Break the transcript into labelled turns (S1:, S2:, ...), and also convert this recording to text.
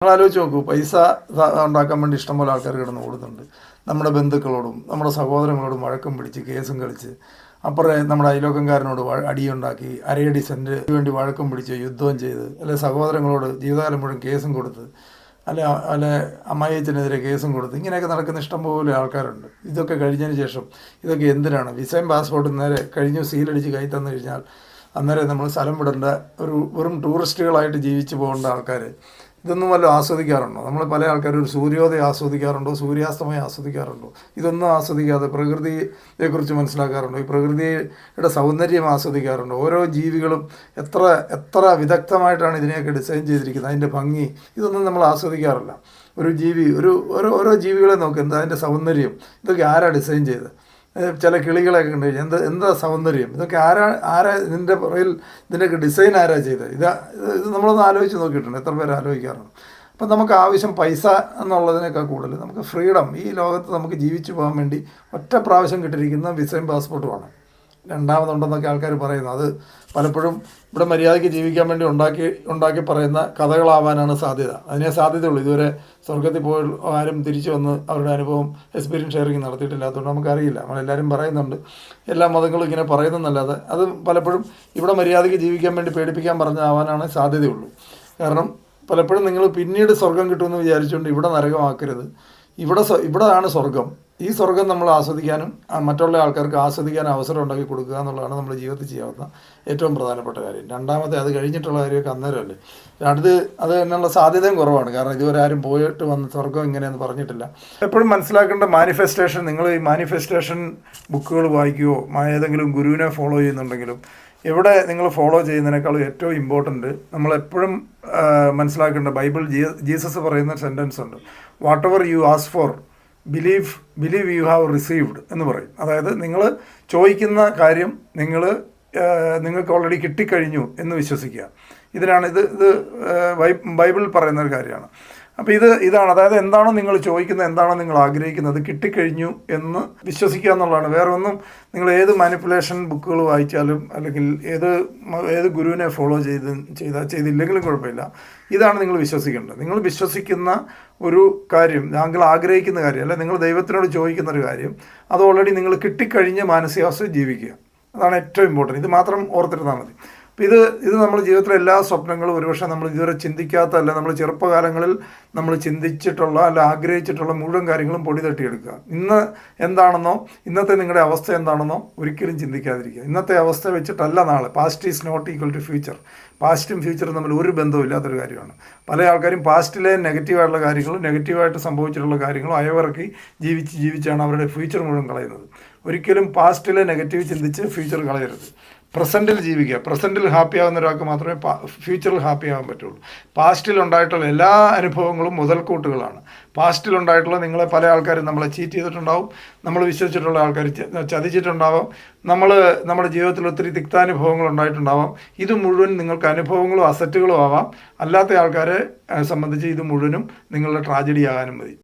S1: നിങ്ങൾ ആലോചിച്ച് നോക്കൂ, പൈസ ഉണ്ടാക്കാൻ വേണ്ടി ഇഷ്ടംപോലെ ആൾക്കാർ കിടന്ന് ഓടുന്നുണ്ട്. നമ്മുടെ ബന്ധുക്കളോടും നമ്മുടെ സഹോദരങ്ങളോടും വഴക്കം പിടിച്ച് കേസും കളിച്ച്, അപ്പുറേ നമ്മുടെ അയലോക്കംകാരനോട് അടിയുണ്ടാക്കി, അരയടി സെൻറ്റ് വേണ്ടി വഴക്കം പിടിച്ച് യുദ്ധവും ചെയ്ത്, അല്ലെ സഹോദരങ്ങളോട് ജീവിതകാലം മുഴുവൻ കേസും കൊടുത്ത്, അല്ലെ അമ്മായിയച്ഛനെതിരെ കേസും കൊടുത്ത്, ഇങ്ങനെയൊക്കെ നടക്കുന്ന ഇഷ്ടംപോലെ ആൾക്കാരുണ്ട്. ഇതൊക്കെ കഴിഞ്ഞതിന് ശേഷം ഇതൊക്കെ എന്തിനാണ്? വിസയും പാസ്പോർട്ടും നേരെ കഴിഞ്ഞു സീലടിച്ച് കൈ തന്നു കഴിഞ്ഞാൽ അന്നേരം നമ്മൾ സ്ഥലം വിടേണ്ട വെറും ടൂറിസ്റ്റുകളായിട്ട് ജീവിച്ചു പോകേണ്ട ആൾക്കാർ ഇതൊന്നും വല്ലതും ആസ്വദിക്കാറുണ്ടോ? നമ്മൾ പല ആൾക്കാരും ഒരു സൂര്യോദയം ആസ്വദിക്കാറുണ്ടോ, സൂര്യാസ്തമയം ആസ്വദിക്കാറുണ്ടോ? ഇതൊന്നും ആസ്വദിക്കാതെ പ്രകൃതിയെക്കുറിച്ച് മനസ്സിലാക്കാറുണ്ടോ? ഈ പ്രകൃതിയുടെ സൗന്ദര്യം ആസ്വദിക്കാറുണ്ടോ? ഓരോ ജീവികളും എത്ര എത്ര വിദഗ്ധമായിട്ടാണ് ഇതിനെയൊക്കെ ഡിസൈൻ ചെയ്തിരിക്കുന്നത്, അതിൻ്റെ ഭംഗി, ഇതൊന്നും നമ്മൾ ആസ്വദിക്കാറില്ല. ഒരു ജീവി ഓരോ ജീവികളെ നോക്ക്, എന്താ അതിൻ്റെ സൗന്ദര്യം, ഇതൊക്കെ ആരാ ഡിസൈൻ ചെയ്തത്? ചില കിളികളൊക്കെ ഉണ്ട്, എന്താ സൗന്ദര്യം, ഇതൊക്കെ ആരാ ഇതിൻ്റെ പുറകിൽ ഇതിൻ്റെയൊക്കെ ഡിസൈൻ ആരാ ചെയ്തത്? ഇത് നമ്മളൊന്ന് ആലോചിച്ച് നോക്കിയിട്ടുണ്ട്, എത്ര പേര് ആലോചിക്കാറുണ്ട്? അപ്പം നമുക്ക് ആവശ്യം പൈസ എന്നുള്ളതിനേക്കാൾ കൂടുതൽ നമുക്ക് ഫ്രീഡം, ഈ ലോകത്ത് നമുക്ക് ജീവിച്ചു പോകാൻ വേണ്ടി ഒറ്റ പ്രാവശ്യം കിട്ടിയിരിക്കുന്ന വിസയും പാസ്പോർട്ടുമാണ്. രണ്ടാമതുണ്ടെന്നൊക്കെ ആൾക്കാർ പറയുന്നു. അത് പലപ്പോഴും ഇവിടെ മര്യാദയ്ക്ക് ജീവിക്കാൻ വേണ്ടി ഉണ്ടാക്കി പറയുന്ന കഥകളാവാനാണ് സാധ്യത. അതിനെ സാധ്യതയുള്ളൂ. ഇതുവരെ സ്വർഗത്തിൽ പോയി ആരും തിരിച്ചു വന്ന് അവരുടെ അനുഭവം എക്സ്പീരിയൻസ് ഷെയറിങ് നടത്തിയിട്ടില്ലാത്തതുകൊണ്ട് നമുക്കറിയില്ല. നമ്മളെല്ലാവരും പറയുന്നുണ്ട്, എല്ലാ മതങ്ങളും ഇങ്ങനെ പറയുന്നതെന്നല്ലാതെ അത് പലപ്പോഴും ഇവിടെ മര്യാദയ്ക്ക് ജീവിക്കാൻ വേണ്ടി പേടിപ്പിക്കാൻ പറഞ്ഞാവാനാണ് സാധ്യതയുള്ളൂ. കാരണം പലപ്പോഴും നിങ്ങൾ പിന്നീട് സ്വർഗം കിട്ടുമെന്ന് വിചാരിച്ചുകൊണ്ട് ഇവിടെ നരകമാക്കരുത്. ഇവിടെയാണ് സ്വർഗം. ഈ സ്വർഗം നമ്മൾ ആസ്വദിക്കാനും മറ്റുള്ള ആൾക്കാർക്ക് ആസ്വദിക്കാൻ അവസരം ഉണ്ടാക്കി കൊടുക്കുക എന്നുള്ളതാണ് നമ്മൾ ജീവിതത്തിൽ ചെയ്യാവുന്ന ഏറ്റവും പ്രധാനപ്പെട്ട കാര്യം. രണ്ടാമത്തെ, അത് കഴിഞ്ഞിട്ടുള്ള കാര്യമൊക്കെ അന്നേരമല്ലേ. അത് എന്നുള്ള സാധ്യതയും കുറവാണ്. കാരണം ഇതുവരെ ആരും പോയിട്ട് വന്ന് സ്വർഗം ഇങ്ങനെയെന്ന് പറഞ്ഞിട്ടില്ല. എപ്പോഴും മനസ്സിലാക്കേണ്ട മാനിഫെസ്റ്റേഷൻ, നിങ്ങൾ ഈ മാനിഫെസ്റ്റേഷൻ ബുക്കുകൾ വായിക്കുകയോ ഏതെങ്കിലും ഗുരുവിനെ ഫോളോ ചെയ്യുന്നുണ്ടെങ്കിലും എവിടെ നിങ്ങൾ ഫോളോ ചെയ്യുന്നതിനേക്കാളും ഏറ്റവും ഇമ്പോർട്ടൻറ്റ് നമ്മളെപ്പോഴും മനസ്സിലാക്കേണ്ട, ജീസസ് പറയുന്ന സെൻറ്റൻസ് ഉണ്ട്, what ever you ask for believe you have received എന്ന് പറയും. അതായത് നിങ്ങൾ ചോദിക്കുന്ന കാര്യം നിങ്ങൾക്ക് ഓൾറെഡി കിട്ടിക്കഴിഞ്ഞു എന്ന് വിശ്വസിക്കുക. ഇത് ബൈബിളിൽ പറയുന്നൊരു കാര്യമാണ്. അപ്പോൾ ഇതാണ്, അതായത് എന്താണോ നിങ്ങൾ ചോദിക്കുന്നത്, എന്താണോ നിങ്ങൾ ആഗ്രഹിക്കുന്നത്, കിട്ടിക്കഴിഞ്ഞു എന്ന് വിശ്വസിക്കുക എന്നുള്ളതാണ്. വേറെ ഒന്നും നിങ്ങൾ ഏത് മാനിപ്പുലേഷൻ ബുക്കുകൾ വായിച്ചാലും അല്ലെങ്കിൽ ഏത് ഗുരുവിനെ ഫോളോ ചെയ്തില്ലെങ്കിലും കുഴപ്പമില്ല. ഇതാണ് നിങ്ങൾ വിശ്വസിക്കേണ്ടത്. നിങ്ങൾ വിശ്വസിക്കുന്ന ഒരു കാര്യം, താങ്കൾ ആഗ്രഹിക്കുന്ന കാര്യം, അല്ലെ നിങ്ങൾ ദൈവത്തിനോട് ചോദിക്കുന്ന ഒരു കാര്യം, അത് ഓൾറെഡി നിങ്ങൾ കിട്ടിക്കഴിഞ്ഞ മാനസികാവസ്ഥ ജീവിക്കുക. അതാണ് ഏറ്റവും ഇമ്പോർട്ടൻറ്റ്. ഇത് മാത്രം ഓർത്തിരുന്നാൽ മതി. അപ്പോൾ ഇത് നമ്മുടെ ജീവിതത്തിലെ എല്ലാ സ്വപ്നങ്ങളും ഒരുപക്ഷെ നമ്മൾ ഇതുവരെ ചിന്തിക്കാത്തല്ല, നമ്മൾ ചെറുപ്പകാലങ്ങളിൽ നമ്മൾ ചിന്തിച്ചിട്ടുള്ള അല്ല ആഗ്രഹിച്ചിട്ടുള്ള മുഴുവൻ കാര്യങ്ങളും പൊടി തട്ടിയെടുക്കുക. ഇന്ന് എന്താണെന്നോ, ഇന്നത്തെ നിങ്ങളുടെ അവസ്ഥ എന്താണെന്നോ ഒരിക്കലും ചിന്തിക്കാതിരിക്കുക. ഇന്നത്തെ അവസ്ഥ വെച്ചിട്ടല്ല നാളെ. Past is not equal to future. പാസ്റ്റും ഫ്യൂച്ചറും തമ്മിൽ ഒരു ബന്ധവും ഇല്ലാത്തൊരു കാര്യമാണ്. പല ആൾക്കാരും പാസ്റ്റിലെ നെഗറ്റീവായിട്ടുള്ള കാര്യങ്ങളും നെഗറ്റീവായിട്ട് സംഭവിച്ചിട്ടുള്ള കാര്യങ്ങളും അയവിറക്കി ജീവിച്ചാണ് അവരുടെ ഫ്യൂച്ചർ മുഴുവൻ കളയുന്നത്. ഒരിക്കലും പാസ്റ്റിലെ നെഗറ്റീവ് ചിന്തിച്ച് ഫ്യൂച്ചർ കളയരുത്. പ്രസൻറ്റിൽ ജീവിക്കുക. പ്രസൻറ്റിൽ ഹാപ്പി ആകുന്ന ഒരാൾക്ക് മാത്രമേ ഫ്യൂച്ചറിൽ ഹാപ്പി ആകാൻ പറ്റുള്ളൂ. പാസ്റ്റിൽ ഉണ്ടായിട്ടുള്ള എല്ലാ അനുഭവങ്ങളും മുതൽക്കൂട്ടുകളാണ്. പാസ്റ്റിൽ ഉണ്ടായിട്ടുള്ള നിങ്ങളെ പല ആൾക്കാരും നമ്മളെ ചീറ്റ് ചെയ്തിട്ടുണ്ടാവും, നമ്മൾ വിശ്വസിച്ചിട്ടുള്ള ആൾക്കാർ ചതിച്ചിട്ടുണ്ടാവാം, നമ്മുടെ ജീവിതത്തിൽ ഒത്തിരി തിക്താനുഭവങ്ങൾ ഉണ്ടായിട്ടുണ്ടാവാം. ഇത് മുഴുവൻ നിങ്ങൾക്ക് അനുഭവങ്ങളും അസറ്റുകളും ആവാം. അല്ലാത്ത ആൾക്കാരെ സംബന്ധിച്ച് ഇത് മുഴുവനും നിങ്ങളുടെ ട്രാജഡി ആകാനും മതി.